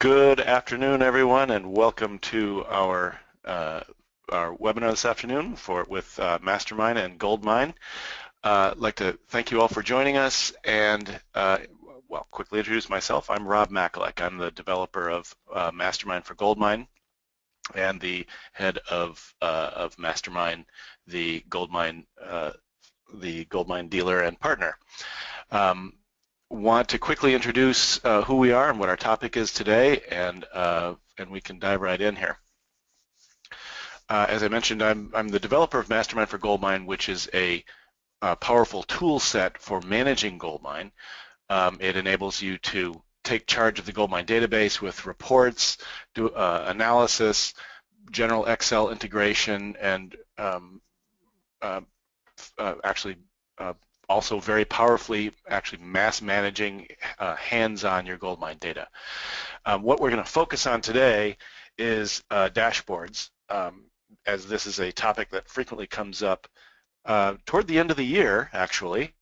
Good afternoon, everyone, and welcome to our webinar this afternoon with MasterMine and GoldMine. I'd like to thank you all for joining us, and well, quickly introduce myself. I'm Rob Makalek. I'm the developer of MasterMine for GoldMine and the head of MasterMine, the GoldMine dealer and partner. Want to quickly introduce who we are and what our topic is today, and we can dive right in here. As I mentioned, I'm the developer of MasterMine for GoldMine, which is a powerful tool set for managing GoldMine. It enables you to take charge of the GoldMine database with reports, do analysis, general Excel integration, and also very powerfully actually mass managing hands-on your GoldMine data. What we're going to focus on today is dashboards, as this is a topic that frequently comes up toward the end of the year, actually.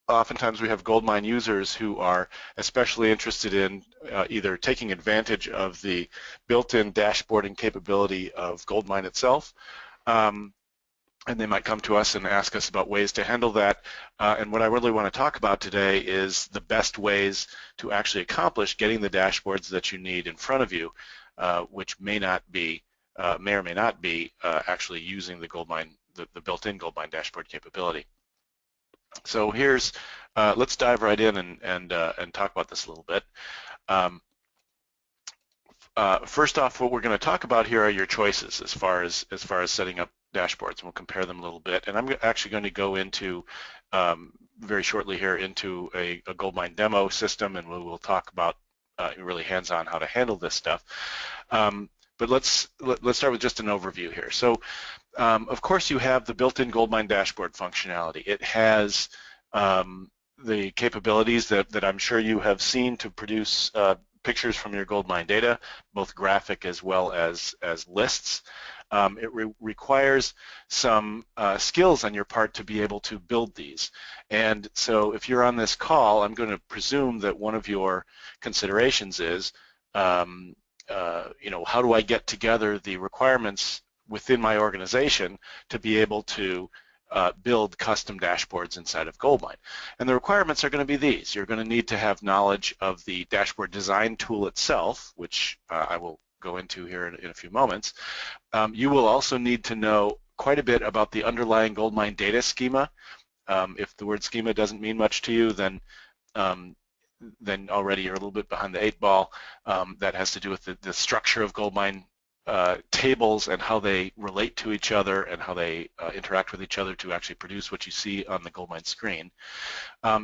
Oftentimes we have GoldMine users who are especially interested in either taking advantage of the built-in dashboarding capability of GoldMine itself, and they might come to us and ask us about ways to handle that. And what I really want to talk about today is the best ways to actually accomplish getting the dashboards that you need in front of you, which may or may not be actually using the GoldMine, the built-in GoldMine dashboard capability. So let's dive right in and talk about this a little bit. First off, what we're going to talk about here are your choices as far as setting up dashboards, and we'll compare them a little bit. And I'm actually going to go into very shortly here into a GoldMine demo system, and we will talk about really hands-on how to handle this stuff. But let's start with just an overview here. So of course you have the built-in GoldMine dashboard functionality. It has the capabilities that I'm sure you have seen to produce pictures from your GoldMine data, both graphic as well as lists. It requires some skills on your part to be able to build these. And so if you're on this call, I'm going to presume that one of your considerations is, how do I get together the requirements within my organization to be able to build custom dashboards inside of GoldMine. And the requirements are going to be these. You're going to need to have knowledge of the dashboard design tool itself, which I will go into here in a few moments. You will also need to know quite a bit about the underlying GoldMine data schema. If the word schema doesn't mean much to you, then already you're a little bit behind the 8 ball. That has to do with the structure of GoldMine tables and how they relate to each other and how they interact with each other to actually produce what you see on the GoldMine screen.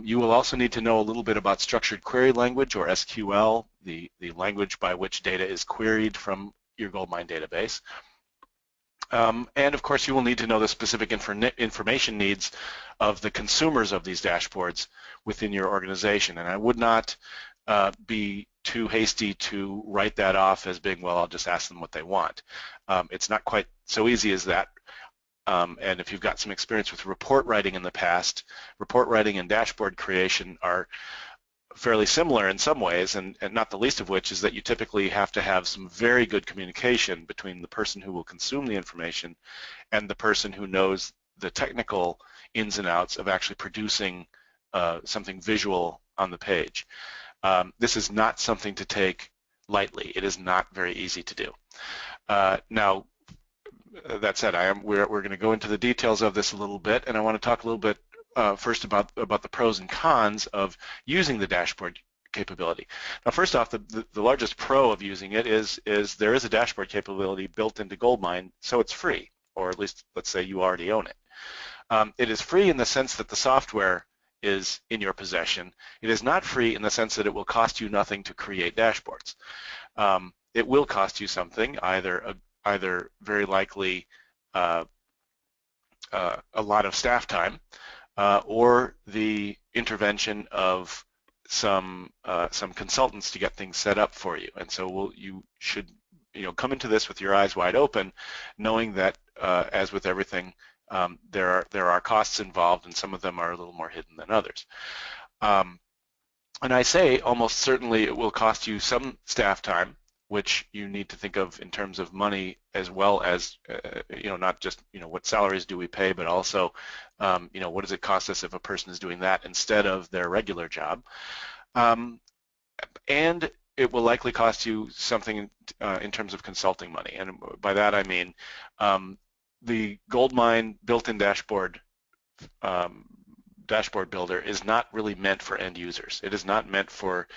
You will also need to know a little bit about structured query language, or SQL, the language by which data is queried from your GoldMine database. And of course you will need to know the specific information needs of the consumers of these dashboards within your organization. And I would not be too hasty to write that off as being, well, I'll just ask them what they want. It's not quite so easy as that. And if you've got some experience with report writing in the past, report writing and dashboard creation are fairly similar in some ways, and not the least of which is that you typically have to have some very good communication between the person who will consume the information and the person who knows the technical ins and outs of actually producing something visual on the page. This is not something to take lightly. It is not very easy to do. Now, that said, we're going to go into the details of this a little bit, and I want to talk a little bit first about the pros and cons of using the dashboard capability. Now, first off, the largest pro of using it is there is a dashboard capability built into GoldMine, so it's free, or at least let's say you already own it. It is free in the sense that the software is in your possession. It is not free in the sense that it will cost you nothing to create dashboards. It will cost you something, either very likely a lot of staff time, or the intervention of some consultants to get things set up for you. And so you should come into this with your eyes wide open, knowing that as with everything, there are costs involved, and some of them are a little more hidden than others. And I say almost certainly it will cost you some staff time, which you need to think of in terms of money as well as, not just, what salaries do we pay, but also, what does it cost us if a person is doing that instead of their regular job. Um, and it will likely cost you something in terms of consulting money. And by that I mean the GoldMine built-in um, dashboard builder is not really meant for end users. It is not meant for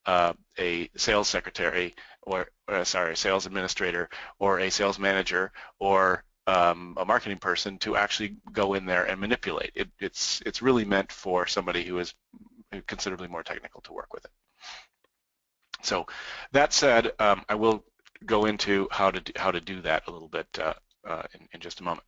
a sales secretary or sorry, a sales administrator or a sales manager or a marketing person to actually go in there and manipulate. It's really meant for somebody who is considerably more technical to work with it. So that said, I will go into how to do that a little bit in just a moment.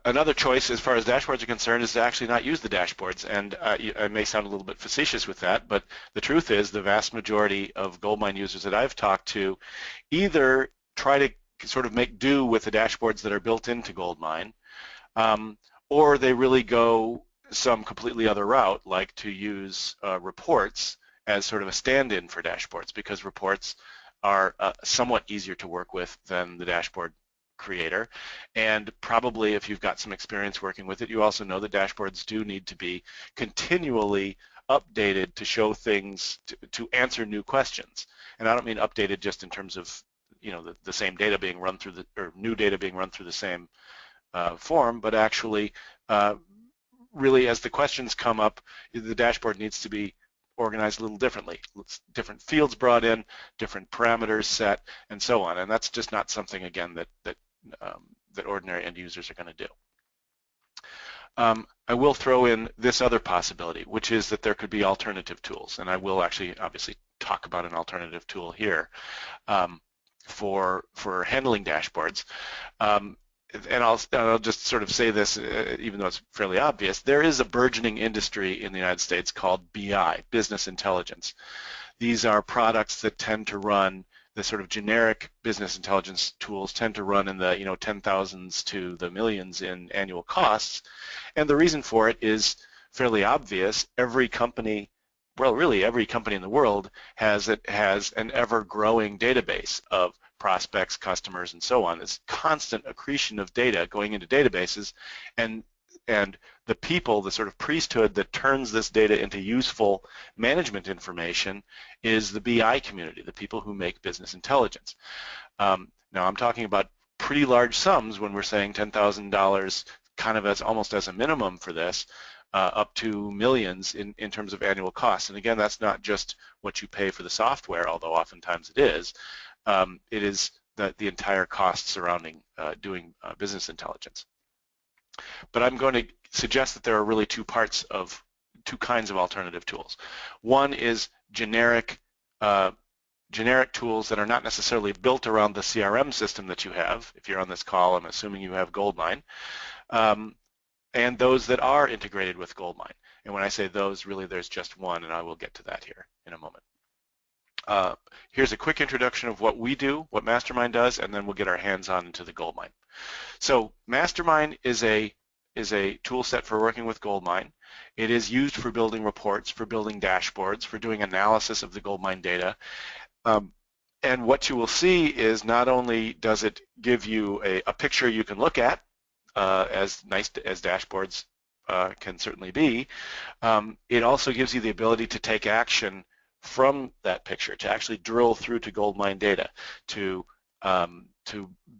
Another choice as far as dashboards are concerned is to actually not use the dashboards, and I may sound a little bit facetious with that, but the truth is the vast majority of GoldMine users that I've talked to either try to sort of make do with the dashboards that are built into GoldMine, or they really go some completely other route, like to use reports as sort of a stand-in for dashboards, because reports are somewhat easier to work with than the dashboard creator. And probably if you've got some experience working with it, you also know that dashboards do need to be continually updated to show things, to answer new questions. And I don't mean updated just in terms of the same data being run through or new data being run through the same form, but actually really as the questions come up, the dashboard needs to be organized a little differently. Different fields brought in, different parameters set, and so on. And that's just not something, again, that ordinary end users are going to do. I will throw in this other possibility, which is that there could be alternative tools, and I will actually obviously talk about an alternative tool here for handling dashboards. And I'll just sort of say this, even though it's fairly obvious, there is a burgeoning industry in the United States called BI, business intelligence. These are products that tend to run, the sort of generic business intelligence tools tend to run in the 10,000s to the millions in annual costs. And the reason for it is fairly obvious. Every company, well, really every company in the world has an ever-growing database of prospects, customers, and so on. This constant accretion of data going into databases, and the people, the sort of priesthood that turns this data into useful management information is the BI community, the people who make business intelligence. Now I'm talking about pretty large sums when we're saying $10,000 kind of as almost as a minimum for this, up to millions in terms of annual costs. And again, that's not just what you pay for the software, although oftentimes it is. It is the entire cost surrounding doing business intelligence. But I'm going to suggest that there are really two kinds of alternative tools. One is generic tools that are not necessarily built around the CRM system that you have. If you're on this call, I'm assuming you have GoldMine, and those that are integrated with GoldMine. And when I say those, really there's just one, and I will get to that here in a moment. Here's a quick introduction of what we do, what MasterMine does, and then we'll get our hands on into the GoldMine. So MasterMine is a tool set for working with GoldMine. It is used for building reports, for building dashboards, for doing analysis of the GoldMine data. And what you will see is not only does it give you a picture you can look at, as nice as dashboards can certainly be, it also gives you the ability to take action from that picture, to actually drill through to GoldMine data, to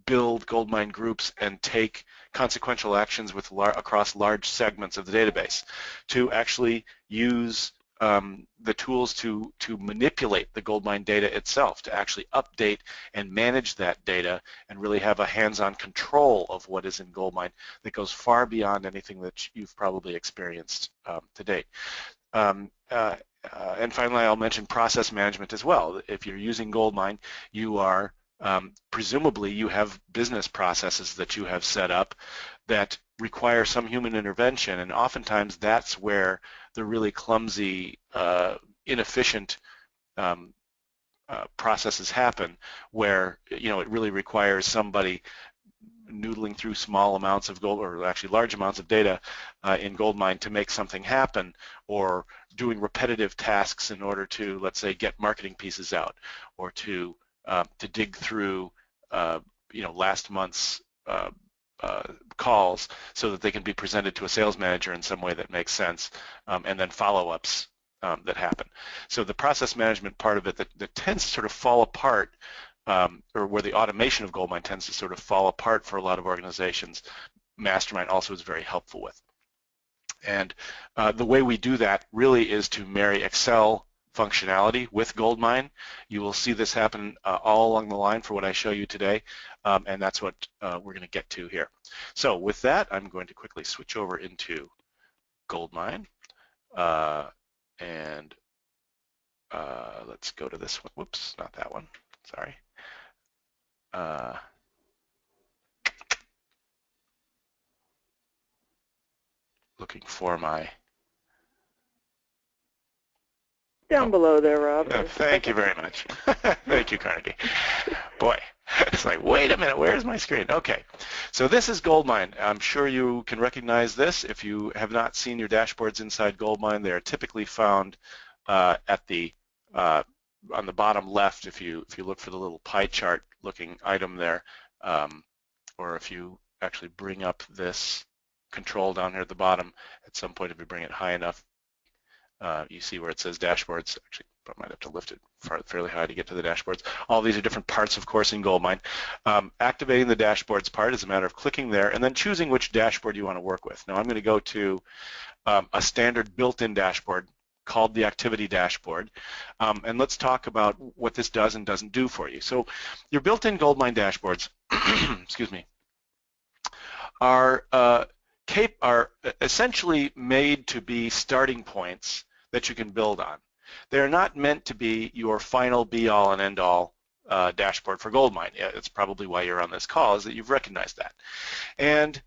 build GoldMine groups and take consequential actions across large segments of the database, to actually use the tools to manipulate the GoldMine data itself, to actually update and manage that data and really have a hands-on control of what is in GoldMine that goes far beyond anything that you've probably experienced to date. And finally, I'll mention process management as well. If you're using GoldMine, you are presumably you have business processes that you have set up that require some human intervention, and oftentimes that's where the really clumsy, inefficient processes happen, where it really requires somebody noodling through small amounts of gold, or actually large amounts of data in GoldMine to make something happen, or doing repetitive tasks in order to, let's say, get marketing pieces out, or to dig through last month's calls so that they can be presented to a sales manager in some way that makes sense, and then follow-ups that happen. So the process management part of it that tends to sort of fall apart, or where the automation of GoldMine tends to sort of fall apart for a lot of organizations, MasterMine also is very helpful with. And the way we do that really is to marry Excel functionality with GoldMine. You will see this happen all along the line for what I show you today, and that's what we're going to get to here. So with that, I'm going to quickly switch over into GoldMine, and let's go to this one. Whoops, not that one. Sorry. Looking for my... Down below there, Rob. Thank you very much. Thank you, Carnegie. Boy, it's like, wait a minute, where's my screen? Okay, so this is GoldMine. I'm sure you can recognize this. If you have not seen your dashboards inside GoldMine, they are typically found at the on the bottom left. If you look for the little pie chart looking item there, or if you actually bring up this control down here at the bottom, at some point if you bring it high enough, you see where it says dashboards. Actually, I might have to lift it fairly high to get to the dashboards. All these are different parts, of course, in GoldMine. Activating the dashboards part is a matter of clicking there and then choosing which dashboard you want to work with. Now I'm going to go to a standard built-in dashboard called the activity dashboard, and let's talk about what this does and doesn't do for you. So your built-in GoldMine dashboards excuse me, are essentially made to be starting points that you can build on. They're not meant to be your final be-all and end-all dashboard for GoldMine. It's probably why you're on this call, is that you've recognized that. And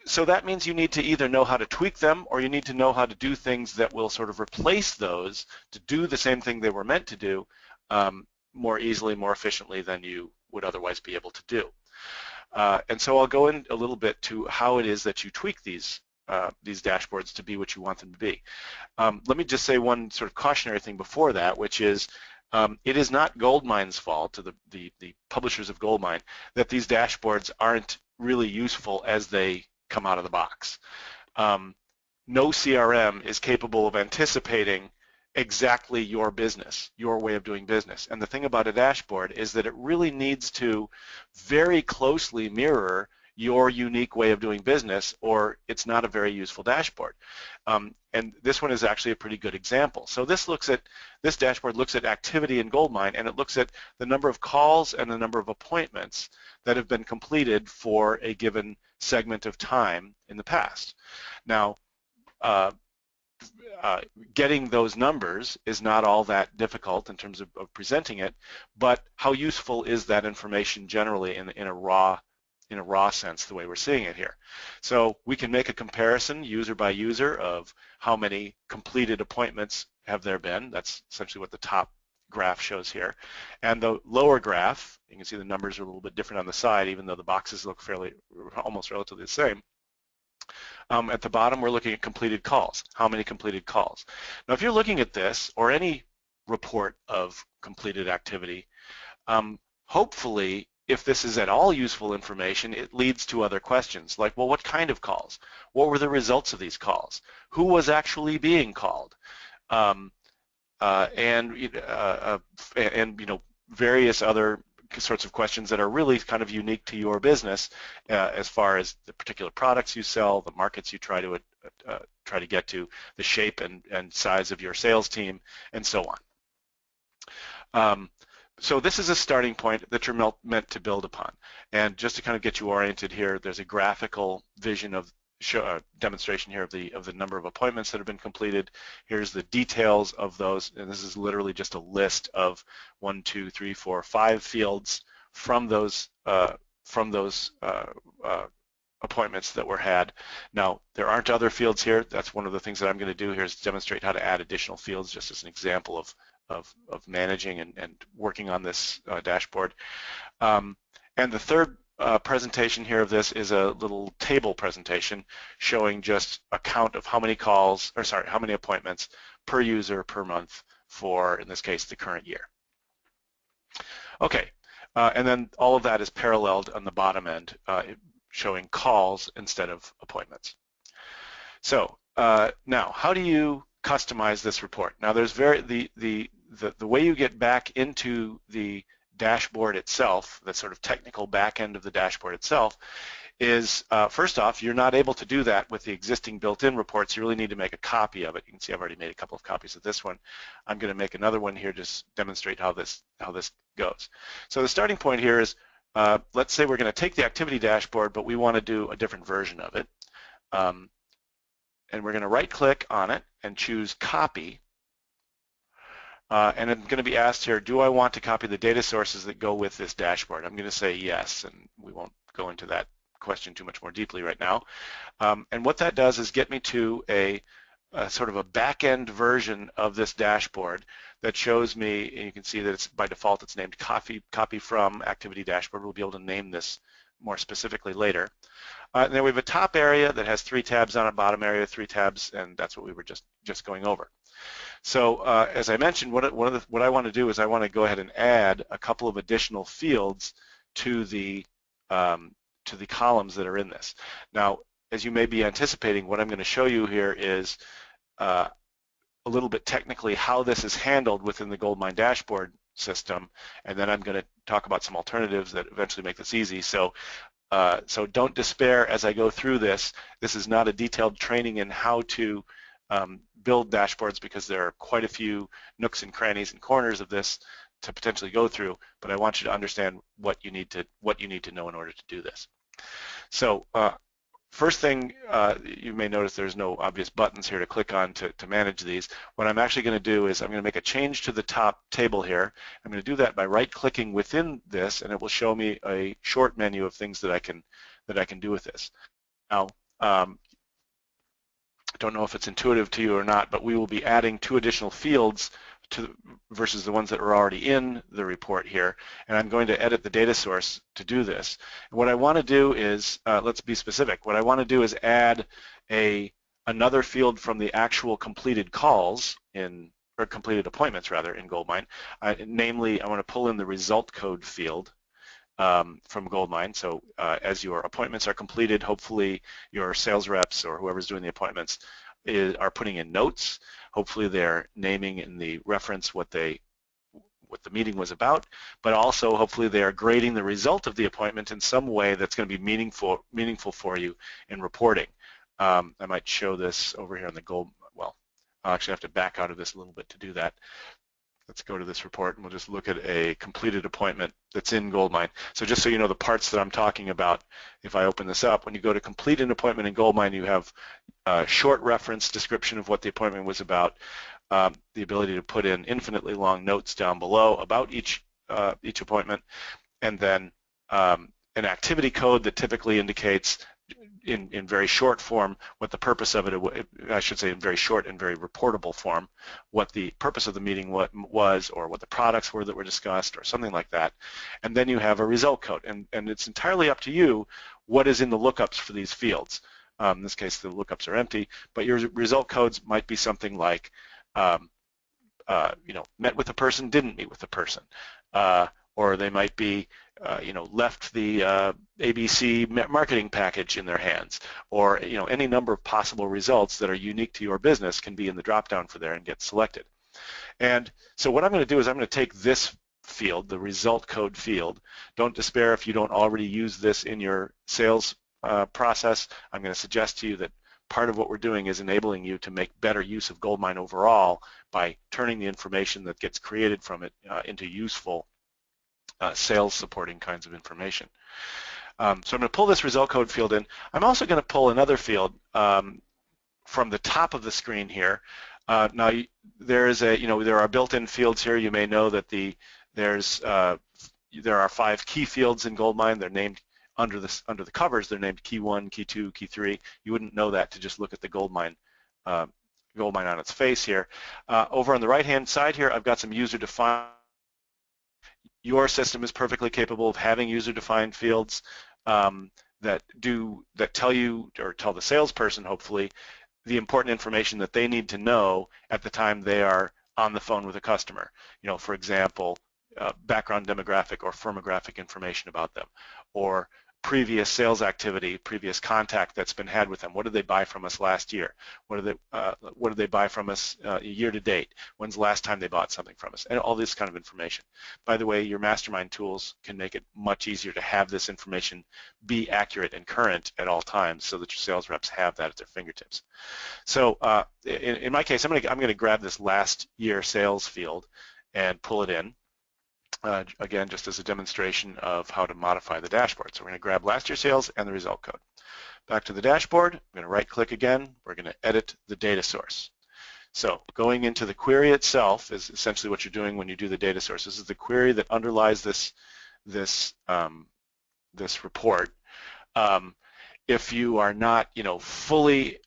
so that means you need to either know how to tweak them, or you need to know how to do things that will sort of replace those to do the same thing they were meant to do more easily, more efficiently than you would otherwise be able to do. And so I'll go in a little bit to how it is that you tweak these dashboards to be what you want them to be. Let me just say one sort of cautionary thing before that, which is it is not GoldMine's fault, to the publishers of GoldMine, that these dashboards aren't really useful as they come out of the box. No CRM is capable of anticipating exactly your business, your way of doing business. And the thing about a dashboard is that it really needs to very closely mirror your unique way of doing business, or it's not a very useful dashboard. And this one is actually a pretty good example. So this dashboard looks at activity in GoldMine, and it looks at the number of calls and the number of appointments that have been completed for a given segment of time in the past. Now, getting those numbers is not all that difficult in terms of presenting it, but how useful is that information generally in a raw sense, the way we're seeing it here? So we can make a comparison user by user of how many completed appointments have there been. That's essentially what the top graph shows here. And the lower graph, you can see the numbers are a little bit different on the side, even though the boxes look almost relatively the same. At the bottom, we're looking at completed calls. How many completed calls? Now, if you're looking at this or any report of completed activity, hopefully, if this is at all useful information, it leads to other questions like, well, what kind of calls? What were the results of these calls? Who was actually being called? And various other sorts of questions that are really kind of unique to your business, as far as the particular products you sell, the markets you try to get to, the shape and size of your sales team, and so on. So this is a starting point that you're meant to build upon. And just to kind of get you oriented here, there's a graphical vision of demonstration here of the number of appointments that have been completed. Here's the details of those, and this is literally just a list of 1, 2, 3, 4, 5 fields from those appointments that were had. Now, there aren't other fields here. That's one of the things that I'm going to do here, is demonstrate how to add additional fields, just as an example of managing and working on this dashboard. And the third presentation here of this is a little table presentation showing just a count of how many calls, or sorry, how many appointments per user per month for, in this case, the current year. Okay, and then all of that is paralleled on the bottom end, showing calls instead of appointments. So now, how do you customize this report? Now, there's the way you get back into the dashboard itself, the sort of technical back end of the dashboard itself, is first off, you're not able to do that with the existing built-in reports. You really need to make a copy of it. You can see I've already made a couple of copies of this one. I'm going to make another one here to just demonstrate how this goes. So the starting point here is, let's say we're going to take the activity dashboard, but we want to do a different version of it. And we're going to right-click on it and choose Copy. And I'm going to be asked here, do I want to copy the data sources that go with this dashboard? I'm going to say yes, and we won't go into that question too much more deeply right now. And what that does is get me to a sort of a back-end version of this dashboard that shows me, and you can see that it's by default it's named Copy From Activity Dashboard. We'll be able to name this more specifically later. And then we have a top area that has 3 tabs on it, bottom area 3 tabs, and that's what we were just going over. So as I mentioned, what I want to do is I want to go ahead and add a couple of additional fields to the columns that are in this. Now, as you may be anticipating, what I'm going to show you here is a little bit technically how this is handled within the GoldMine dashboard system, and then I'm going to talk about some alternatives that eventually make this easy. So don't despair as I go through this. This is not a detailed training in how to build dashboards, because there are quite a few nooks and crannies and corners of this to potentially go through, but I want you to understand what you need to know in order to do this. So first thing, you may notice there's no obvious buttons here to click on to manage these. What I'm actually going to do is I'm going to make a change to the top table here. I'm going to do that by right-clicking within this, and it will show me a short menu of things that I can do with this. Now, I don't know if it's intuitive to you or not, but we will be adding 2 additional fields versus the ones that are already in the report here, and I'm going to edit the data source to do this. And what I want to do is, let's be specific, what I want to do is add another field from the actual completed calls or completed appointments rather in GoldMine. Namely, I want to pull in the result code field from GoldMine. So as your appointments are completed, hopefully your sales reps or whoever's doing the appointments are putting in notes. Hopefully they're naming in the reference what the meeting was about, but also hopefully they are grading the result of the appointment in some way that's going to be meaningful for you in reporting. I might show this over here on the well, I'll actually have to back out of this a little bit to do that. Let's go to this report and we'll just look at a completed appointment that's in GoldMine. So just so you know the parts that I'm talking about, if I open this up, when you go to complete an appointment in GoldMine, you have a short reference description of what the appointment was about, the ability to put in infinitely long notes down below about each appointment, and then an activity code that typically indicates in very short form what the purpose of it, I should say in very short and very reportable form, what the purpose of the meeting was, or what the products were that were discussed, or something like that. And then you have a result code, and it's entirely up to you what is in the lookups for these fields. In this case, the lookups are empty, but your result codes might be something like, met with a person, didn't meet with a person, or they might be, left the ABC marketing package in their hands, or any number of possible results that are unique to your business can be in the drop-down for there and get selected. And so what I'm going to do is I'm going to take this field, the result code field. Don't despair if you don't already use this in your sales process. I'm going to suggest to you that part of what we're doing is enabling you to make better use of GoldMine overall by turning the information that gets created from it into useful sales supporting kinds of information. So I'm going to pull this result code field in. I'm also going to pull another field from the top of the screen here. Now there are built-in fields here. You may know that there are 5 key fields in GoldMine. They're named under the covers. They're named key 1, key 2, key 3. You wouldn't know that to just look at the GoldMine on its face here. Over on the right-hand side here, I've got some user-defined. Your system is perfectly capable of having user-defined fields. that tell you, or tell the salesperson hopefully, the important information that they need to know at the time they are on the phone with a customer. For example, background demographic or firmographic information about them, or previous sales activity, previous contact that's been had with them. What did they buy from us last year? What did they buy from us year to date? When's the last time they bought something from us? And all this kind of information. By the way, your MasterMine tools can make it much easier to have this information be accurate and current at all times, so that your sales reps have that at their fingertips. So in my case, I'm going to grab this last year sales field and pull it in. Again, just as a demonstration of how to modify the dashboard. So we're going to grab last year's sales and the result code. Back to the dashboard, I'm going to right-click again. We're going to edit the data source. So going into the query itself is essentially what you're doing when you do the data source. This is the query that underlies this report. If you are not, fully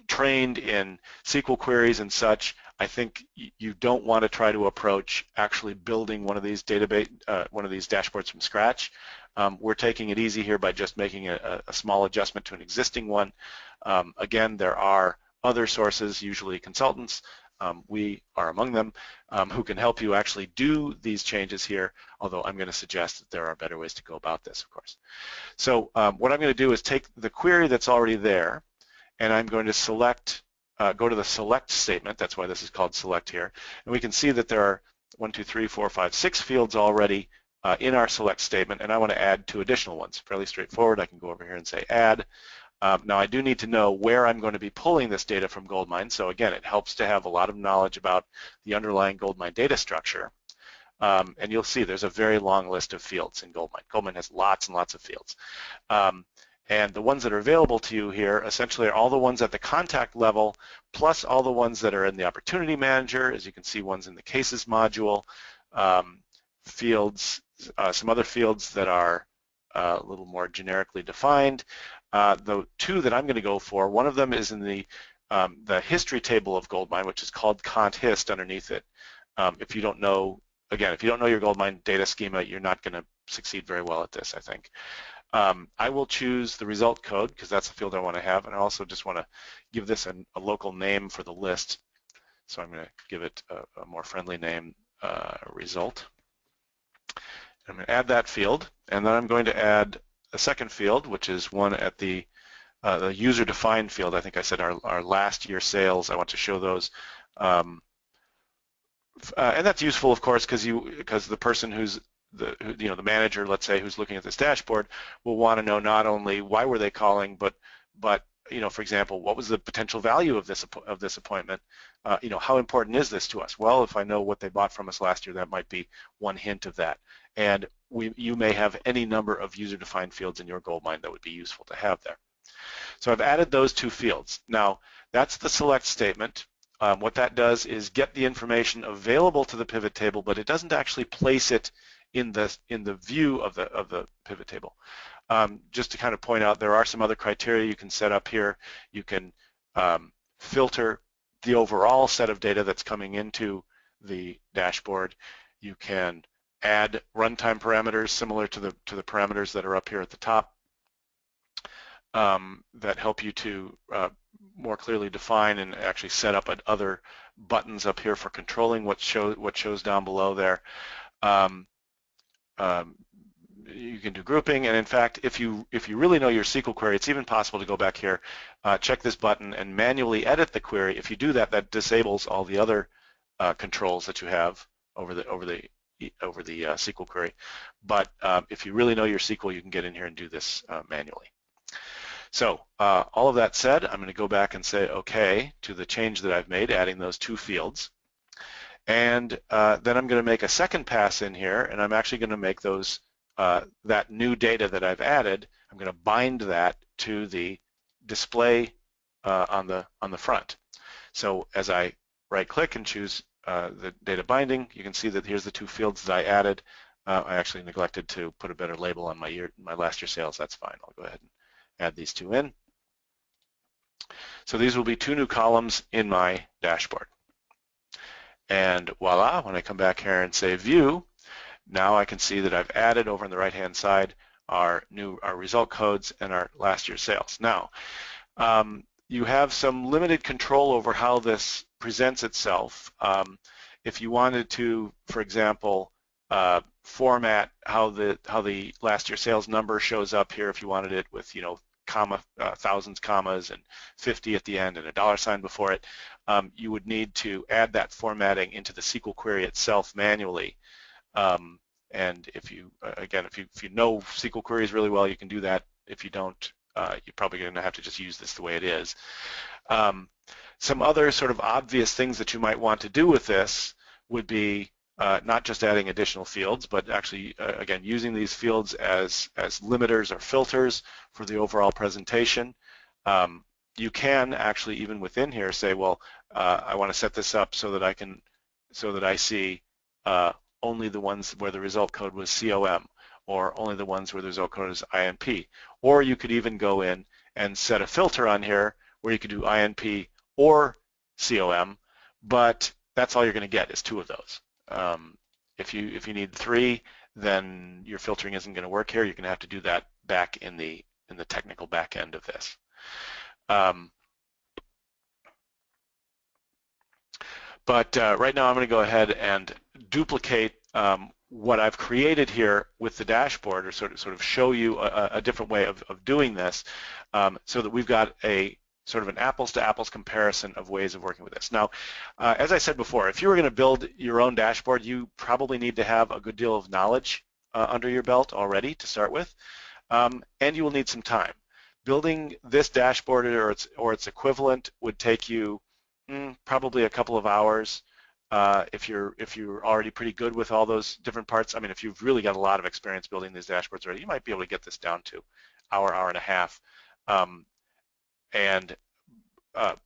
trained in SQL queries and such, I think you don't want to try to approach actually building one of these dashboards from scratch. We're taking it easy here by just making a small adjustment to an existing one. Again, there are other sources, usually consultants. We are among them, who can help you actually do these changes here, although I'm going to suggest that there are better ways to go about this, of course. So what I'm going to do is take the query that's already there, and I'm going to select, go to the select statement. That's why this is called select here. And we can see that there are 1, 2, 3, 4, 5, 6 fields already in our select statement, and I want to add 2 additional ones. Fairly straightforward. I can go over here and say add. Now I do need to know where I'm going to be pulling this data from GoldMine. So again, it helps to have a lot of knowledge about the underlying GoldMine data structure. And you'll see there's a very long list of fields in GoldMine. GoldMine has lots and lots of fields. And the ones that are available to you here essentially are all the ones at the contact level, plus all the ones that are in the Opportunity Manager. As you can see, ones in the Cases module, fields, some other fields that are a little more generically defined. The 2 that I'm going to go for, one of them is in the history table of GoldMine, which is called ContHist underneath it. If you don't know, again, if you don't know your GoldMine data schema, you're not going to succeed very well at this, I think. I will choose the result code because that's the field I want to have, and I also just want to give this a local name for the list. So I'm going to give it a more friendly name, result. I'm going to add that field, and then I'm going to add a second field, which is one at the user-defined field. I think I said our last year sales. I want to show those. And that's useful, of course, because the person who's the manager, let's say, who's looking at this dashboard will want to know not only why were they calling, but for example, what was the potential value of this appointment? How important is this to us? Well, if I know what they bought from us last year, that might be one hint of that. And you may have any number of user-defined fields in your GoldMine that would be useful to have there. So I've added those 2 fields. Now, that's the select statement. What that does is get the information available to the pivot table, but it doesn't actually place it in the view of the pivot table. Just to kind of point out, there are some other criteria you can set up here. You can filter the overall set of data that's coming into the dashboard. You can add runtime parameters similar to the parameters that are up here at the top that help you to more clearly define and actually set up other buttons up here for controlling what shows down below there. You can do grouping, and in fact, if you really know your SQL query, it's even possible to go back here, check this button, and manually edit the query. If you do that, that disables all the other controls that you have over the SQL query. But if you really know your SQL, you can get in here and do this manually. So all of that said, I'm going to go back and say OK to the change that I've made, adding those 2 fields. And then I'm going to make a second pass in here, and I'm actually going to make those that new data that I've added. I'm going to bind that to the display on the front. So as I right-click and choose the data binding, you can see that here's the 2 fields that I added. I actually neglected to put a better label on my last year sales. That's fine. I'll go ahead and add these 2 in. So these will be 2 new columns in my dashboard. And voila, when I come back here and say view, Now I can see that I've added over on the right-hand side our result codes and our last year's sales. Now, you have some limited control over how this presents itself. If you wanted to, for example, format how the last year sales number shows up here, if you wanted it with comma, thousands, commas, and 50 at the end and a dollar sign before it, you would need to add that formatting into the SQL query itself manually. And if you know SQL queries really well, you can do that. If you don't, you're probably going to have to just use this the way it is. Some other sort of obvious things that you might want to do with this would be not just adding additional fields, but actually, again, using these fields as limiters or filters for the overall presentation. You can actually, even within here, say, well, I want to set this up so that I see only the ones where the result code was COM, or only the ones where the result code is INP. Or you could even go in and set a filter on here where you could do INP or COM, but that's all you're going to get is 2 of those. If you need 3, then your filtering isn't going to work here. You're going to have to do that back in the technical back end of this. But right now I'm going to go ahead and duplicate what I've created here with the dashboard, or sort of show you a different way of doing this, so that we've got a sort of an apples-to-apples comparison of ways of working with this. Now, as I said before, if you were going to build your own dashboard, you probably need to have a good deal of knowledge under your belt already to start with, and you will need some time. Building this dashboard or its equivalent would take you probably a couple of hours. If you're already pretty good with all those different parts, I mean, if you've really got a lot of experience building these dashboards already, you might be able to get this down to hour and a half.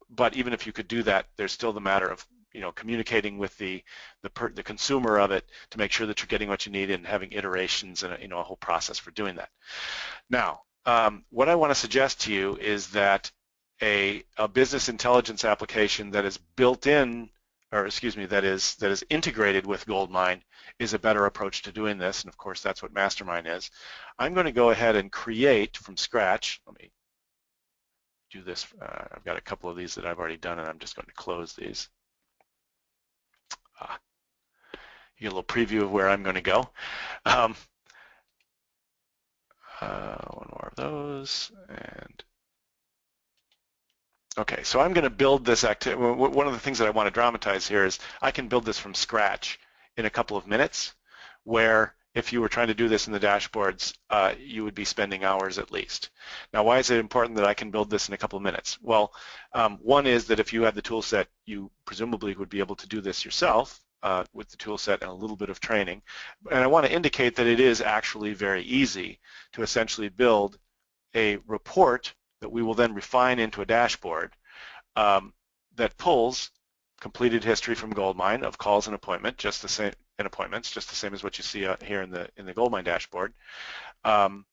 But even if you could do that, there's still the matter of communicating with the consumer of it to make sure that you're getting what you need and having iterations and a whole process for doing that. Now, what I want to suggest to you is that a business intelligence application that is built in, or excuse me, that is integrated with GoldMine is a better approach to doing this, and of course that's what MasterMine is. I'm going to go ahead and create from scratch. Let me do this. I've got a couple of these that I've already done, and I'm just going to close these. You get a little preview of where I'm going to go. One more of those, and okay, so I'm going to build this activity. One of the things that I want to dramatize here is I can build this from scratch in a couple of minutes, where if you were trying to do this in the dashboards, you would be spending hours at least. Now, why is it important that I can build this in a couple of minutes? Well, one is that if you had the tool set, you presumably would be able to do this yourself with the tool set and a little bit of training. And I want to indicate that it is actually very easy to essentially build a report that we will then refine into a dashboard that pulls completed history from GoldMine of calls and appointments, just the same as what you see here in the GoldMine dashboard. And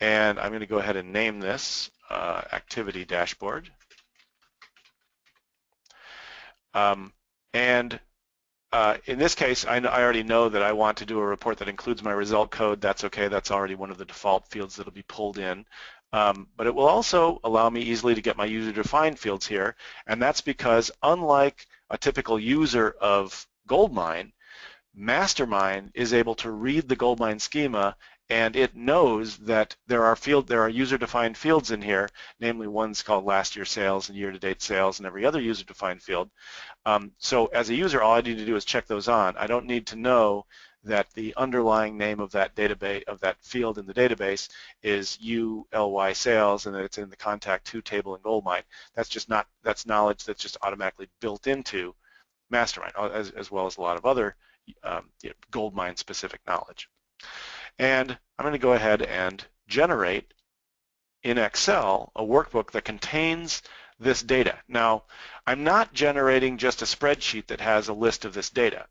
I'm going to go ahead and name this activity dashboard. In this case, I already know that I want to do a report that includes my result code. That's okay. That's already one of the default fields that will be pulled in. But it will also allow me easily to get my user-defined fields here, and that's because unlike a typical user of GoldMine, MasterMine is able to read the GoldMine schema, and it knows that there are user-defined fields in here, namely ones called last year sales and year-to-date sales and every other user-defined field. So as a user, all I need to do is check those on. I don't need to know that the underlying name of that database, of that field in the database, is ULY sales, and that it's in the contact to table in GoldMine. That's knowledge that's just automatically built into MasterMine, as well as a lot of other GoldMine specific knowledge. And I'm going to go ahead and generate in Excel a workbook that contains this data. Now, I'm not generating just a spreadsheet that has a list of this data.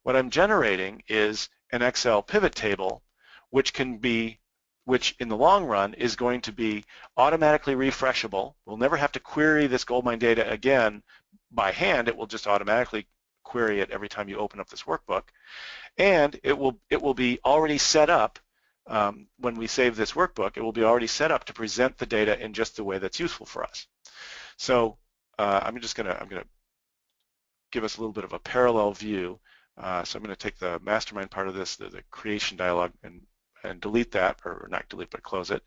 What I'm generating is an Excel pivot table, which in the long run is going to be automatically refreshable. We'll never have to query this GoldMine data again by hand. It will just automatically query it every time you open up this workbook, and it will be already set up when we save this workbook. It will be already set up to present the data in just the way that's useful for us. So I'm gonna give us a little bit of a parallel view. So I'm going to take the MasterMine part of this, the creation dialog, and delete that, or not delete, but close it.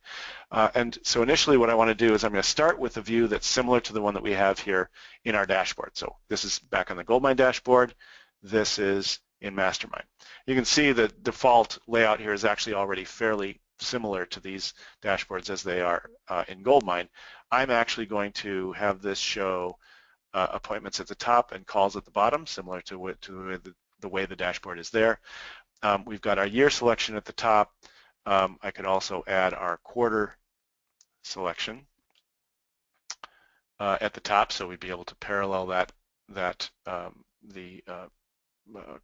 And so initially what I want to do is I'm going to start with a view that's similar to the one that we have here in our dashboard. So this is back on the GoldMine dashboard. This is in MasterMine. You can see the default layout here is actually already fairly similar to these dashboards as they are in GoldMine. I'm actually going to have this show appointments at the top and calls at the bottom, similar to the way the dashboard is there. We've got our year selection at the top. I could also add our quarter selection at the top, so we'd be able to parallel the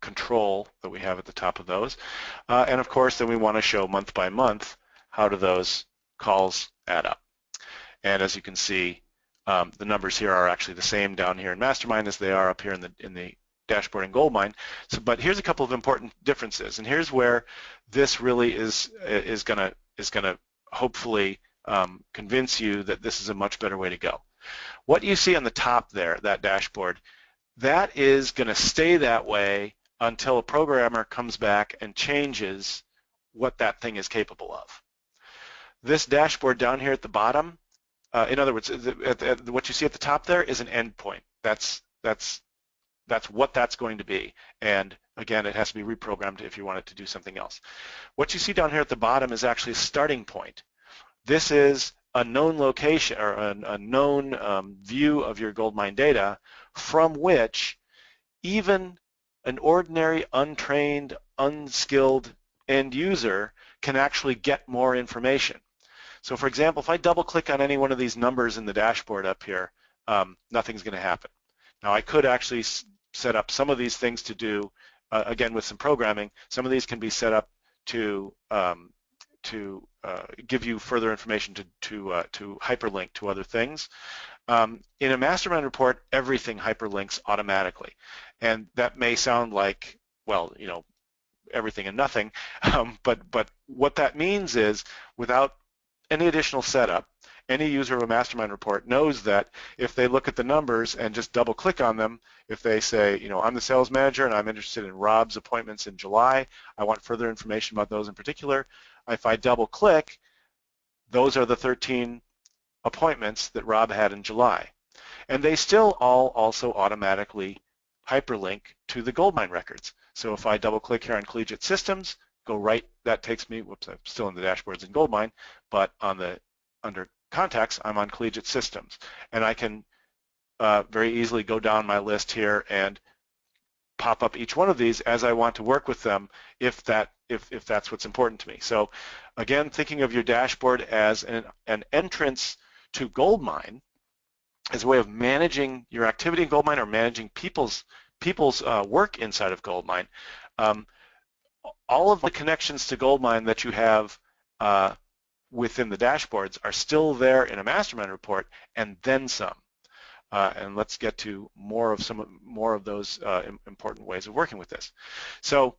control that we have at the top of those. And of course, then we want to show month by month how do those calls add up. And as you can see, the numbers here are actually the same down here in MasterMine as they are up here in the dashboard in GoldMine. So, but here's a couple of important differences, and here's where this really is gonna hopefully convince you that this is a much better way to go. What you see on the top there, that dashboard, that is going to stay that way until a programmer comes back and changes what that thing is capable of. This dashboard down here at the bottom, in other words, what you see at the top there is an endpoint. That's what that's going to be. And again, it has to be reprogrammed if you want it to do something else. What you see down here at the bottom is actually a starting point. This is a known location, or a known view of your GoldMine data from which even an ordinary, untrained, unskilled end user can actually get more information. So for example, if I double click on any one of these numbers in the dashboard up here, nothing's going to happen. Now I could actually set up some of these things to do, again with some programming, some of these can be set up to give you further information to hyperlink to other things. In a MasterMine report, everything hyperlinks automatically. And that may sound like, well, you know, everything and nothing, but what that means is without any additional setup, any user of a MasterMine report knows that if they look at the numbers and just double click on them, if they say, you know, I'm the sales manager and I'm interested in Rob's appointments in July, I want further information about those in particular, if I double click, those are the 13 appointments that Rob had in July. And they still all also automatically hyperlink to the GoldMine records. So if I double click here on Collegiate Systems, go right, that takes me, whoops, I'm still in the dashboards in GoldMine, but under contacts, I'm on Collegiate Systems. And I can very easily go down my list here and pop up each one of these as I want to work with them if that's what's important to me. So again, thinking of your dashboard as an entrance to GoldMine as a way of managing your activity in GoldMine or managing people's work inside of GoldMine. All of the connections to GoldMine that you have within the dashboards are still there in a MasterMine report, and then some. And let's get to more of those important ways of working with this. So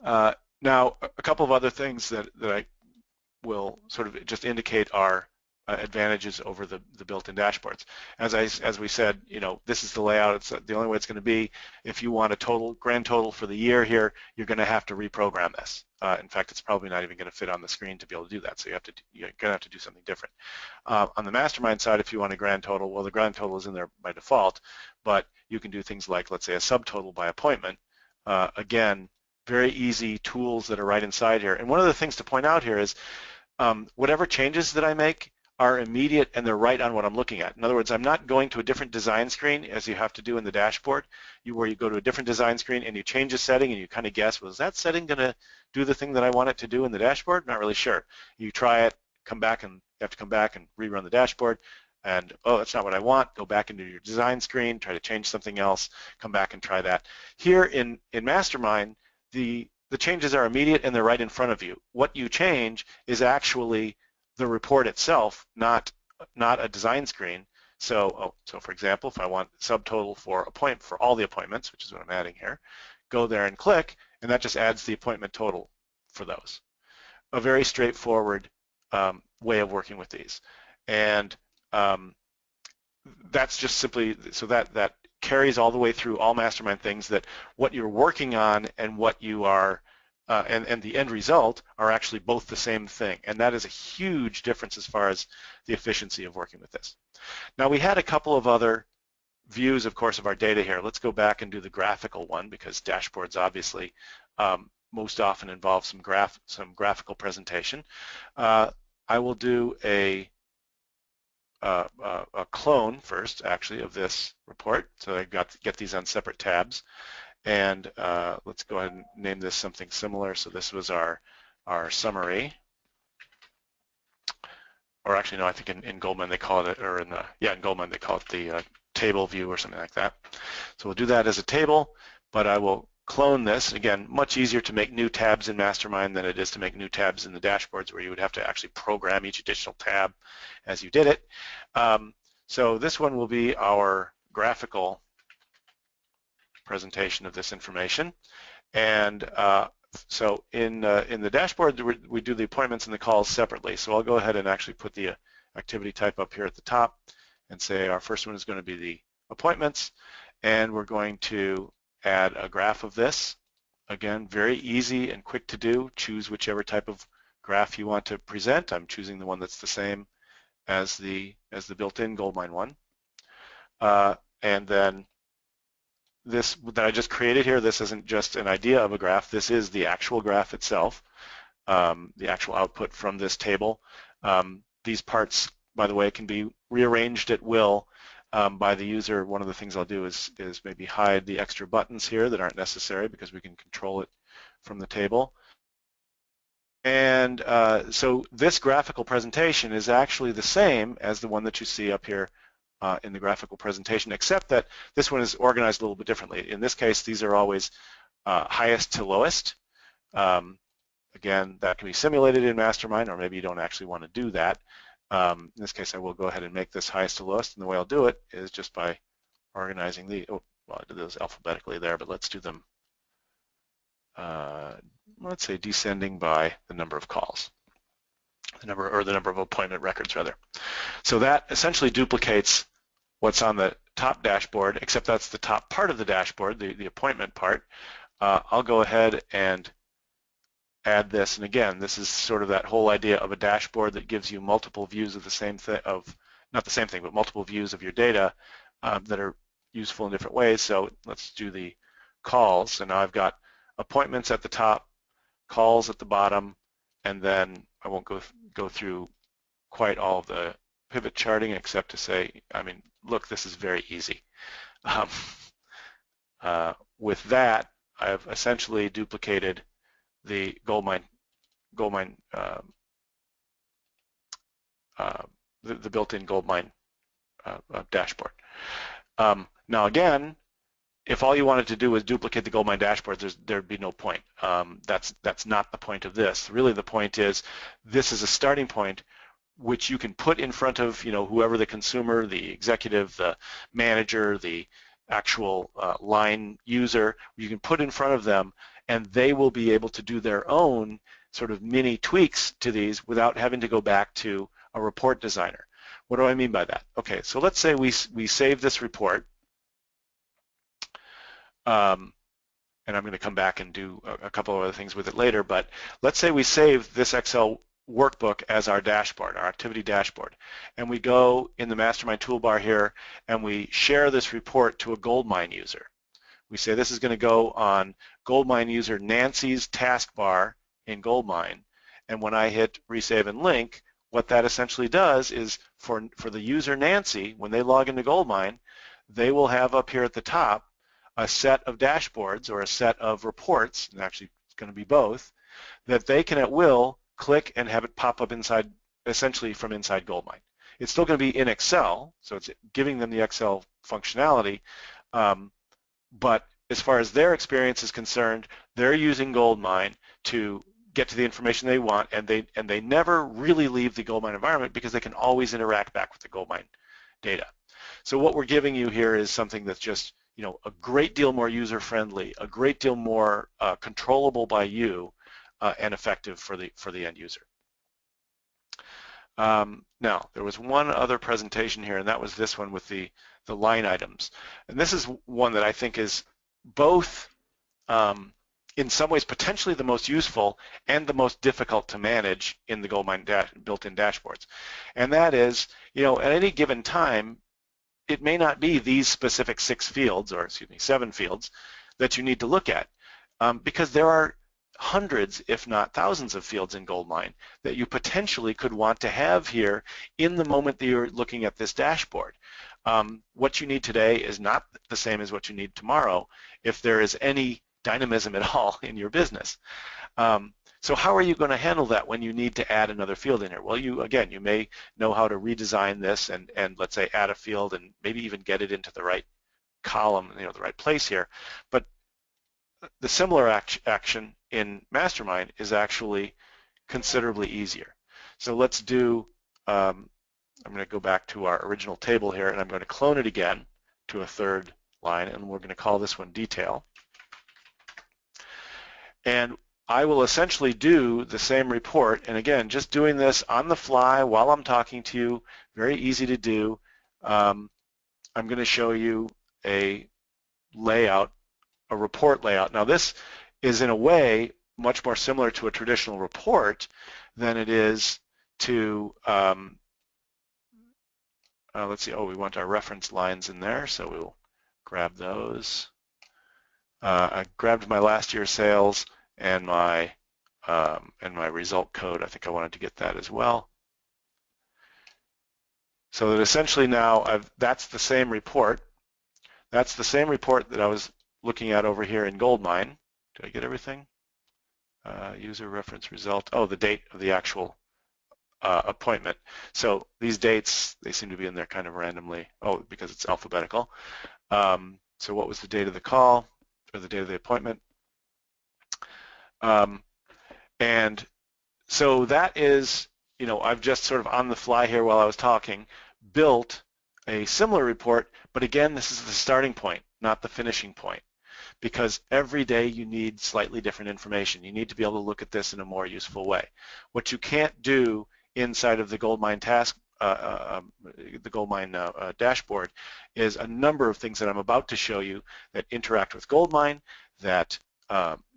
now a couple of other things that I will sort of just indicate are advantages over the built-in dashboards. As we said, you know, this is the layout. It's the only way it's going to be. If you want a grand total for the year here, you're going to have to reprogram this. In fact, it's probably not even going to fit on the screen to be able to do that. So you're going to have to do something different. On the MasterMine side, if you want a grand total, well, the grand total is in there by default, but you can do things like, let's say, a subtotal by appointment. Again, very easy tools that are right inside here. And one of the things to point out here is whatever changes that I make are immediate and they're right on what I'm looking at. In other words, I'm not going to a different design screen as you have to do in the dashboard, where you go to a different design screen and you change a setting and you kind of guess, well, is that setting going to do the thing that I want it to do in the dashboard? Not really sure. You try it, come back, and you have to come back and rerun the dashboard, and oh, that's not what I want. Go back into your design screen, try to change something else, come back and try that. Here in MasterMine, the changes are immediate and they're right in front of you. What you change is actually the report itself, not a design screen. So for example, if I want subtotal for all the appointments, which is what I'm adding here, go there and click, and that just adds the appointment total for those. A very straightforward way of working with these. And that's just simply, so that carries all the way through all MasterMine things, that what you're working on and what you are, and the end result are actually both the same thing. And that is a huge difference as far as the efficiency of working with this. Now we had a couple of other views, of course, of our data here. Let's go back and do the graphical one, because dashboards obviously most often involve some graphical presentation. I will do a clone first, actually, of this report. So I get these on separate tabs, and let's go ahead and name this something similar. So this was our summary. Or actually, no, I think in GoldMine they call it, or in GoldMine they call it the table view or something like that. So we'll do that as a table, but I will clone this. Again, much easier to make new tabs in MasterMine than it is to make new tabs in the dashboards, where you would have to actually program each additional tab as you did it. So this one will be our graphical presentation of this information. And so in the dashboard, we do the appointments and the calls separately. So I'll go ahead and actually put the activity type up here at the top and say our first one is going to be the appointments, and we're going to add a graph of this. Again, very easy and quick to do. Choose whichever type of graph you want to present. I'm choosing the one that's the same as the built-in GoldMine one. And then this that I just created here, this isn't just an idea of a graph. This is the actual graph itself, the actual output from this table. These parts, by the way, can be rearranged at will by the user. One of the things I'll do is maybe hide the extra buttons here that aren't necessary, because we can control it from the table. And so this graphical presentation is actually the same as the one that you see up here in the graphical presentation, except that this one is organized a little bit differently. In this case, these are always highest to lowest. Again, that can be simulated in MasterMine, or maybe you don't actually want to do that. In this case, I will go ahead and make this highest to lowest, and the way I'll do it is just by organizing well, I did those alphabetically there, but let's do them, let's say descending by the number of calls, the number of appointment records, rather. So that essentially duplicates what's on the top dashboard, except that's the top part of the dashboard, the appointment part. I'll go ahead and add this, and again, this is sort of that whole idea of a dashboard that gives you multiple views of the same thing, not the same thing, but multiple views of your data that are useful in different ways. So let's do the calls. So now I've got appointments at the top, calls at the bottom, and then I won't go through quite all of the pivot charting, except to say, I mean, look, this is very easy. With that, I've essentially duplicated the GoldMine the built-in GoldMine dashboard. Now again, if all you wanted to do was duplicate the GoldMine dashboard, there'd be no point. That's not the point of this. Really, the point is this is a starting point which you can put in front of whoever the consumer, the executive, the manager, the actual line user. You can put in front of them, and they will be able to do their own sort of mini tweaks to these without having to go back to a report designer. What do I mean by that? Okay, so let's say we save this report, and I'm going to come back and do a couple of other things with it later, but let's say we save this Excel workbook as our dashboard, our activity dashboard, and we go in the MasterMine toolbar here and we share this report to a GoldMine user. We say this is going to go on GoldMine user Nancy's taskbar in GoldMine, and when I hit resave and link, what that essentially does is for the user Nancy, when they log into GoldMine, they will have up here at the top a set of dashboards or a set of reports, and actually it's going to be both, that they can at will click and have it pop up inside, essentially from inside GoldMine. It's still going to be in Excel, so it's giving them the Excel functionality, but as far as their experience is concerned, they're using GoldMine to get to the information they want, and they never really leave the GoldMine environment because they can always interact back with the GoldMine data. So what we're giving you here is something that's just, you know, a great deal more user-friendly, a great deal more controllable by you, and effective for the end user. Now, there was one other presentation here, and that was this one with the line items. And this is one that I think is both in some ways potentially the most useful and the most difficult to manage in the GoldMine built-in dashboards. And that is, you know, at any given time, it may not be these specific 6 fields, or excuse me, 7 fields that you need to look at, because there are hundreds, if not thousands of fields in GoldMine that you potentially could want to have here in the moment that you're looking at this dashboard. What you need today is not the same as what you need tomorrow if there is any dynamism at all in your business. So how are you going to handle that when you need to add another field in here? Well, you may know how to redesign this and let's say add a field and maybe even get it into the right column, you know, the right place here. But the similar action in MasterMine is actually considerably easier. So let's do, I'm going to go back to our original table here, and I'm going to clone it again to a third line, and we're going to call this one detail. And I will essentially do the same report, and again, just doing this on the fly while I'm talking to you, very easy to do. I'm going to show you a layout, a report layout. Now this is in a way much more similar to a traditional report than it is to, let's see, we want our reference lines in there, so we'll grab those. I grabbed my last year's sales and my result code. I think I wanted to get that as well. So that essentially now that's the same report. That's the same report that I was looking at over here in GoldMine. Did I get everything? User reference result. Oh, the date of the actual appointment. So these dates, they seem to be in there kind of randomly. Oh, because it's alphabetical. So what was the date of the call or the date of the appointment? And so that is, you know, I've just sort of on the fly here while I was talking, built a similar report, but again, this is the starting point, not the finishing point, because every day you need slightly different information. You need to be able to look at this in a more useful way. What you can't do inside of the GoldMine dashboard is a number of things that I'm about to show you that interact with GoldMine, that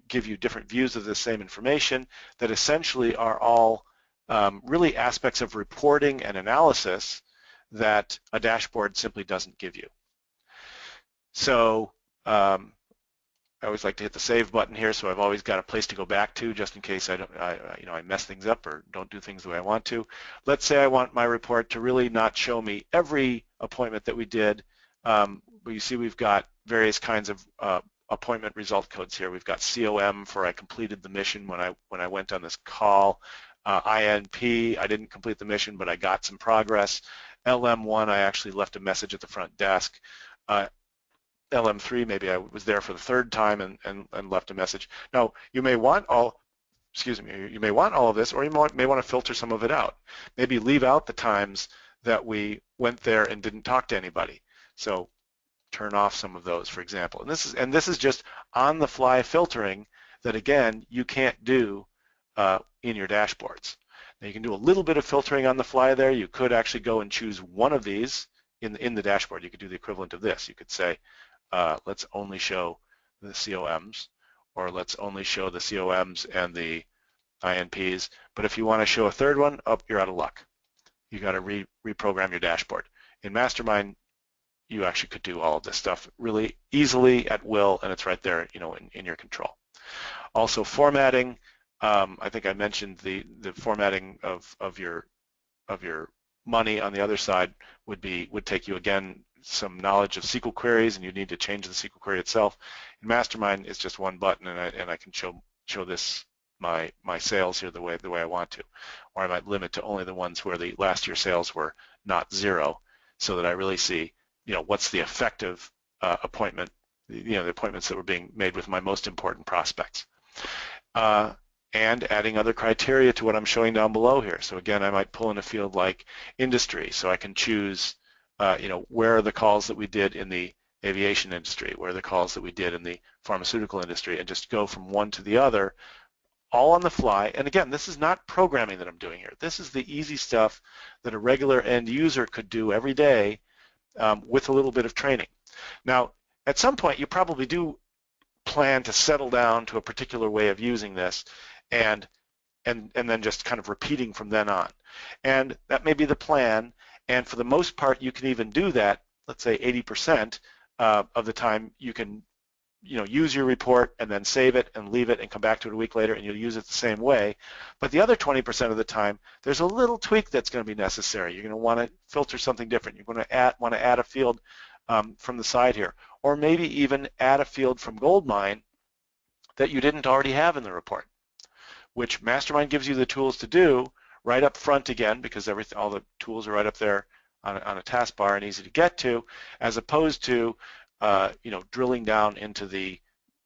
give you different views of the same information, that essentially are all really aspects of reporting and analysis that a dashboard simply doesn't give you. So I always like to hit the save button here, so I've always got a place to go back to just in case I mess things up or don't do things the way I want to. Let's say I want my report to really not show me every appointment that we did, but you see we've got various kinds of appointment result codes here. We've got COM for I completed the mission when I went on this call. INP, I didn't complete the mission, but I got some progress. LM1, I actually left a message at the front desk. LM3, maybe I was there for the third time and left a message. Now, you may want all of this, or you may want to filter some of it out. Maybe leave out the times that we went there and didn't talk to anybody. So turn off some of those, for example. And this is just on-the-fly filtering that, again, you can't do in your dashboards. Now, you can do a little bit of filtering on the fly there. You could actually go and choose one of these in the dashboard. You could do the equivalent of this. You could say, let's only show the COMs, or let's only show the COMs and the INPs. But if you want to show a third one, you're out of luck. You got to reprogram your dashboard. In MasterMine, you actually could do all of this stuff really easily at will, and it's right there, you know, in your control. Also, formatting. I think I mentioned the formatting of your money on the other side would take you, again, some knowledge of SQL queries, and you need to change the SQL query itself. In MasterMine, it's just one button, and I can show this my sales here the way I want to, or I might limit to only the ones where the last year sales were not 0, so that I really see, you know, what's the effective appointment, you know, the appointments that were being made with my most important prospects. And adding other criteria to what I'm showing down below here. So again, I might pull in a field like industry, so I can choose where are the calls that we did in the aviation industry, where are the calls that we did in the pharmaceutical industry, and just go from one to the other, all on the fly. And again, this is not programming that I'm doing here. This is the easy stuff that a regular end user could do every day with a little bit of training. Now, at some point, you probably do plan to settle down to a particular way of using this and then just kind of repeating from then on. And that may be the plan, and for the most part, you can even do that. Let's say 80% of the time you can use your report and then save it and leave it and come back to it a week later and you'll use it the same way. But the other 20% of the time, there's a little tweak that's going to be necessary. You're going to want to filter something different. You're going to want to add a field from the side here, or maybe even add a field from GoldMine that you didn't already have in the report, which MasterMine gives you the tools to do right up front again, because all the tools are right up there on a taskbar and easy to get to, as opposed to drilling down into the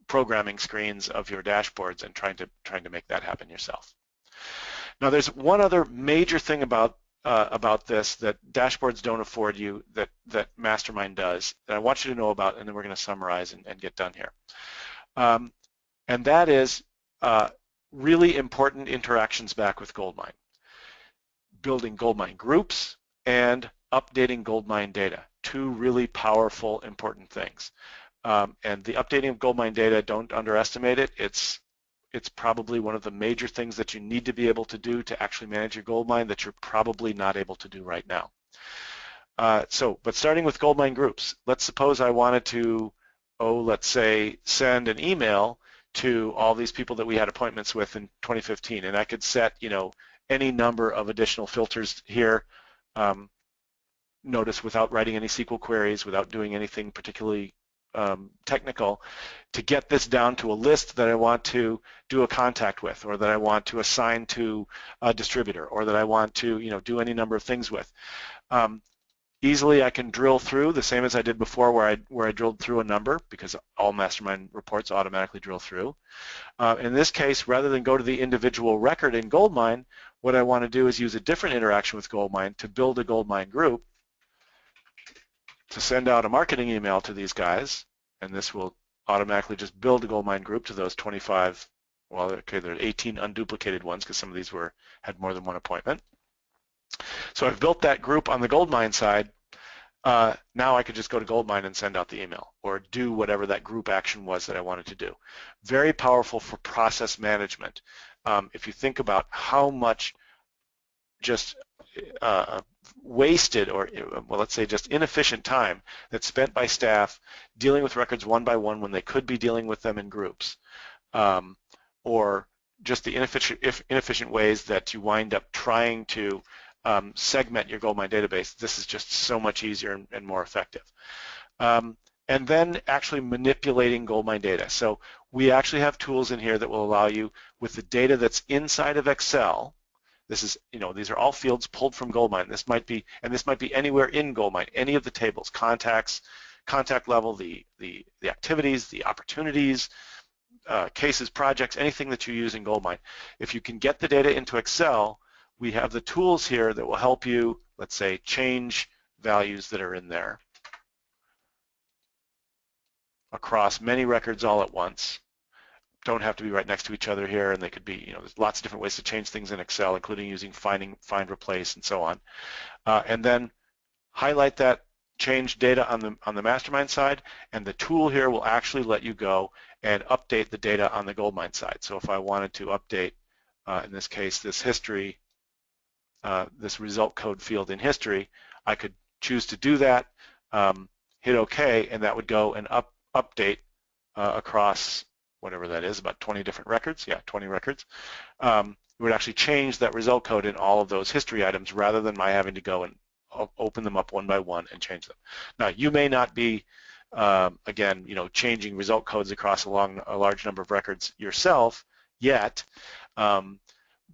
programming screens of your dashboards and trying to make that happen yourself. Now, there's one other major thing about this that dashboards don't afford you that MasterMine does that I want you to know about, and then we're going to summarize and get done here. And that is really important interactions back with GoldMine. Building GoldMine groups and updating GoldMine data. Two really powerful, important things. And the updating of GoldMine data, don't underestimate it. It's probably one of the major things that you need to be able to do to actually manage your GoldMine that you're probably not able to do right now. But starting with GoldMine groups, let's suppose I wanted to, let's say, send an email to all these people that we had appointments with in 2015, and I could set, any number of additional filters here. Notice without writing any SQL queries, without doing anything particularly technical, to get this down to a list that I want to do a contact with, or that I want to assign to a distributor, or that I want to do any number of things with. Easily I can drill through the same as I did before, where I drilled through a number, because all MasterMine reports automatically drill through. In this case, rather than go to the individual record in GoldMine, what I want to do is use a different interaction with GoldMine to build a GoldMine group to send out a marketing email to these guys, and this will automatically just build a GoldMine group to those 25, well, okay, there are 18 unduplicated ones because some of these had more than one appointment. So I've built that group on the GoldMine side. Now I could just go to GoldMine and send out the email or do whatever that group action was that I wanted to do. Very powerful for process management. If you think about how much just wasted, or well, let's say just inefficient time that's spent by staff dealing with records one by one when they could be dealing with them in groups, or just the inefficient ways that you wind up trying to segment your GoldMine database, this is just so much easier and more effective. And then actually manipulating GoldMine data. So we actually have tools in here that will allow you, with the data that's inside of Excel, this is, these are all fields pulled from GoldMine. This might be anywhere in GoldMine, any of the tables, contacts, contact level, the activities, the opportunities, cases, projects, anything that you use in GoldMine. If you can get the data into Excel, we have the tools here that will help you, let's say, change values that are in there across many records all at once. Don't have to be right next to each other here, and they could be, there's lots of different ways to change things in Excel, including using find, replace, and so on. And then highlight that change data on the MasterMine side, and the tool here will actually let you go and update the data on the GoldMine side. So if I wanted to update, in this case, this history, this result code field in history, I could choose to do that, hit OK, and that would go and update across whatever that is, about 20 different records, 20 records. It would actually change that result code in all of those history items rather than my having to go and open them up one by one and change them. Now, you may not be, again, changing result codes across a large number of records yourself yet,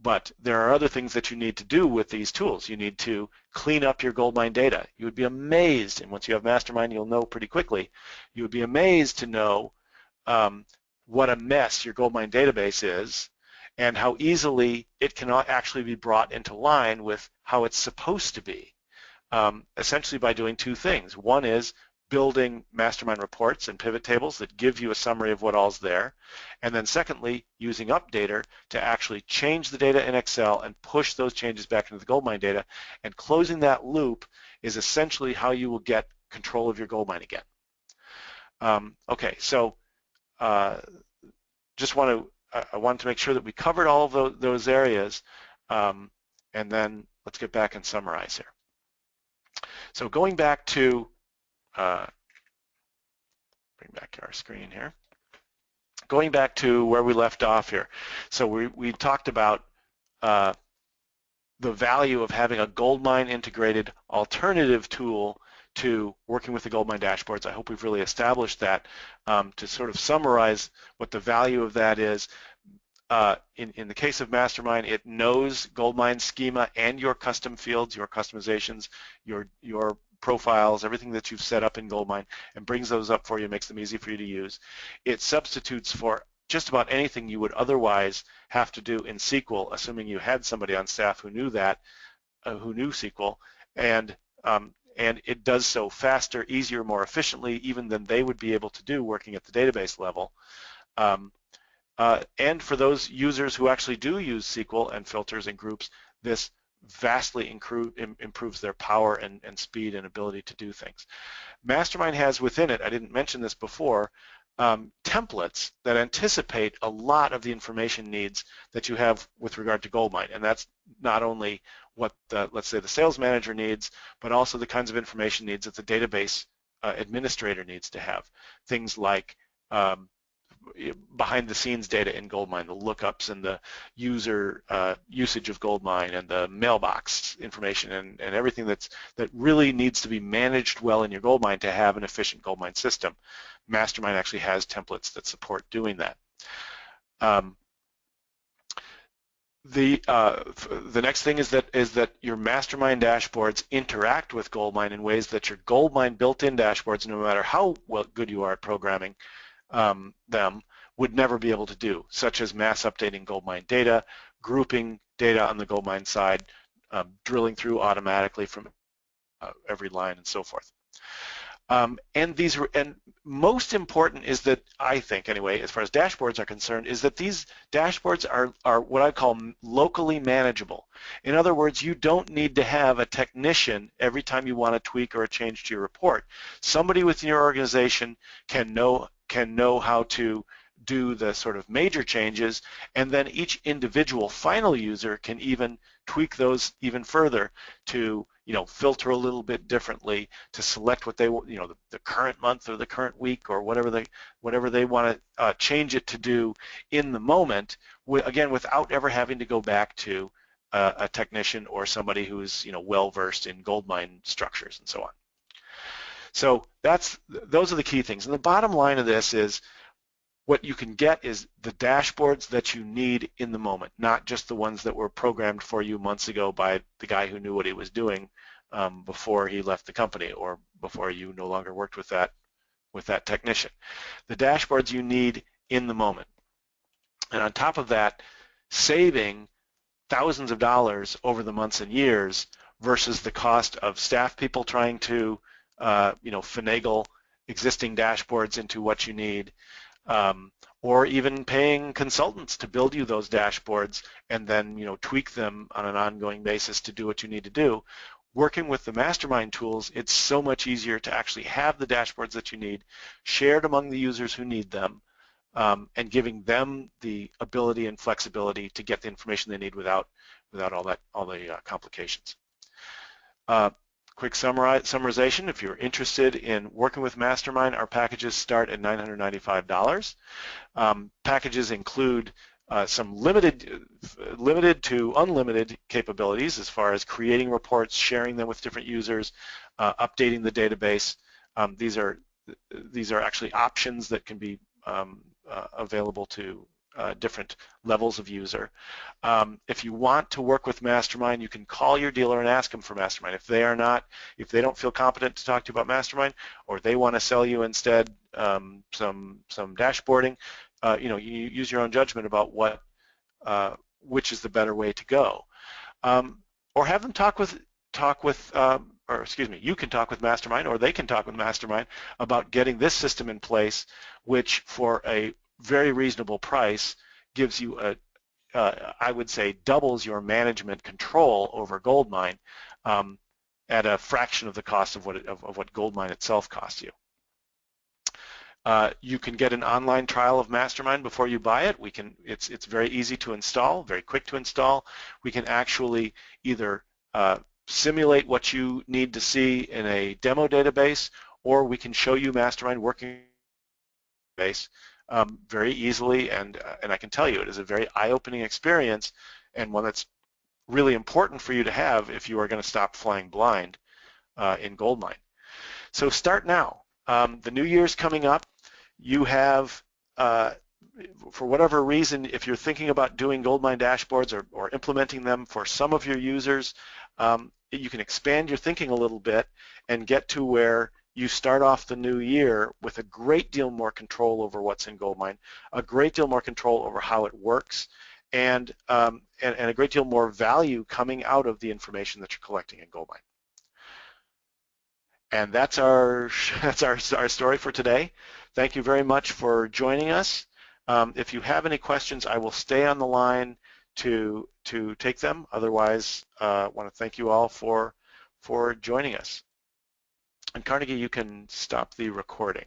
but there are other things that you need to do with these tools. You need to clean up your GoldMine data. You would be amazed, and once you have MasterMine, you'll know pretty quickly, you would be amazed to know what a mess your GoldMine database is and how easily it cannot actually be brought into line with how it's supposed to be. essentially by doing two things. One is building MasterMine reports and pivot tables that give you a summary of what all's there. And then secondly, using Updater to actually change the data in Excel and push those changes back into the GoldMine data. And closing that loop is essentially how you will get control of your GoldMine again. Okay, so just want to, I wanted to make sure that we covered all of those areas, and then let's get back and summarize here. So going back to, bring back our screen here. Going back to where we left off here. So we talked about the value of having a GoldMine integrated alternative tool to working with the GoldMine dashboards. I hope we've really established that. To sort of summarize what the value of that is, in the case of MasterMine, it knows GoldMine schema and your custom fields, your customizations, your profiles, everything that you've set up in GoldMine, and brings those up for you, makes them easy for you to use. It substitutes for just about anything you would otherwise have to do in SQL, assuming you had somebody on staff who knew that, who knew SQL, and it does so faster, easier, more efficiently, even than they would be able to do working at the database level. And for those users who actually do use SQL and filters and groups, this vastly improves their power and speed and ability to do things. MasterMine has within it, I didn't mention this before, templates that anticipate a lot of the information needs that you have with regard to GoldMine, and that's not only what let's say the sales manager needs, but also the kinds of information needs that the database administrator needs to have. Things like behind the scenes data in GoldMine, the lookups and the user usage of GoldMine and the mailbox information and everything that really needs to be managed well in your GoldMine to have an efficient GoldMine system. MasterMine actually has templates that support doing that. The next thing is that your MasterMine dashboards interact with GoldMine in ways that your GoldMine built-in dashboards, no matter how good you are at programming them, would never be able to do, such as mass updating GoldMine data, grouping data on the GoldMine side, drilling through automatically from every line, and so forth. And most important is that, I think anyway, as far as dashboards are concerned, is that these dashboards are what I call locally manageable. In other words, you don't need to have a technician every time you want to tweak or a change to your report. Somebody within your organization can know how to do the sort of major changes, and then each individual final user can even tweak those even further to, filter a little bit differently, to select what they, the current month or the current week or whatever they want to change it to do in the moment, again, without ever having to go back to a technician or somebody who's, well versed in GoldMine structures and so on. So those are the key things. And the bottom line of this is, what you can get is the dashboards that you need in the moment, not just the ones that were programmed for you months ago by the guy who knew what he was doing before he left the company or before you no longer worked with that technician. The dashboards you need in the moment. And on top of that, saving thousands of dollars over the months and years versus the cost of staff people trying to finagle existing dashboards into what you need, or even paying consultants to build you those dashboards and then tweak them on an ongoing basis to do what you need to do. Working with the MasterMine tools, it's so much easier to actually have the dashboards that you need shared among the users who need them, and giving them the ability and flexibility to get the information they need without all the complications. Quick summarization, if you're interested in working with MasterMine, our packages start at $995. Packages include some limited to unlimited capabilities as far as creating reports, sharing them with different users, updating the database. These are actually options that can be available to different levels of user. If you want to work with MasterMine, you can call your dealer and ask them for MasterMine. If they don't feel competent to talk to you about MasterMine, or they want to sell you instead some dashboarding, you use your own judgment about which is the better way to go. Or have them talk with or excuse me, you can talk with MasterMine, or they can talk with MasterMine about getting this system in place, which for a very reasonable price gives you I would say, doubles your management control over GoldMine at a fraction of the cost of what GoldMine itself costs you. You can get an online trial of MasterMine before you buy it. It's very easy to install, very quick to install. We can actually either simulate what you need to see in a demo database, or we can show you MasterMine working base very easily, and I can tell you it is a very eye-opening experience, and one that's really important for you to have if you are going to stop flying blind in GoldMine. So start now. The new year's coming up. You have, for whatever reason, if you're thinking about doing GoldMine dashboards or implementing them for some of your users, you can expand your thinking a little bit and get to where you start off the new year with a great deal more control over what's in GoldMine, a great deal more control over how it works, and a great deal more value coming out of the information that you're collecting in GoldMine. And that's our story for today. Thank you very much for joining us. If you have any questions, I will stay on the line to take them. Otherwise, I want to thank you all for joining us. And Carnegie, you can stop the recording.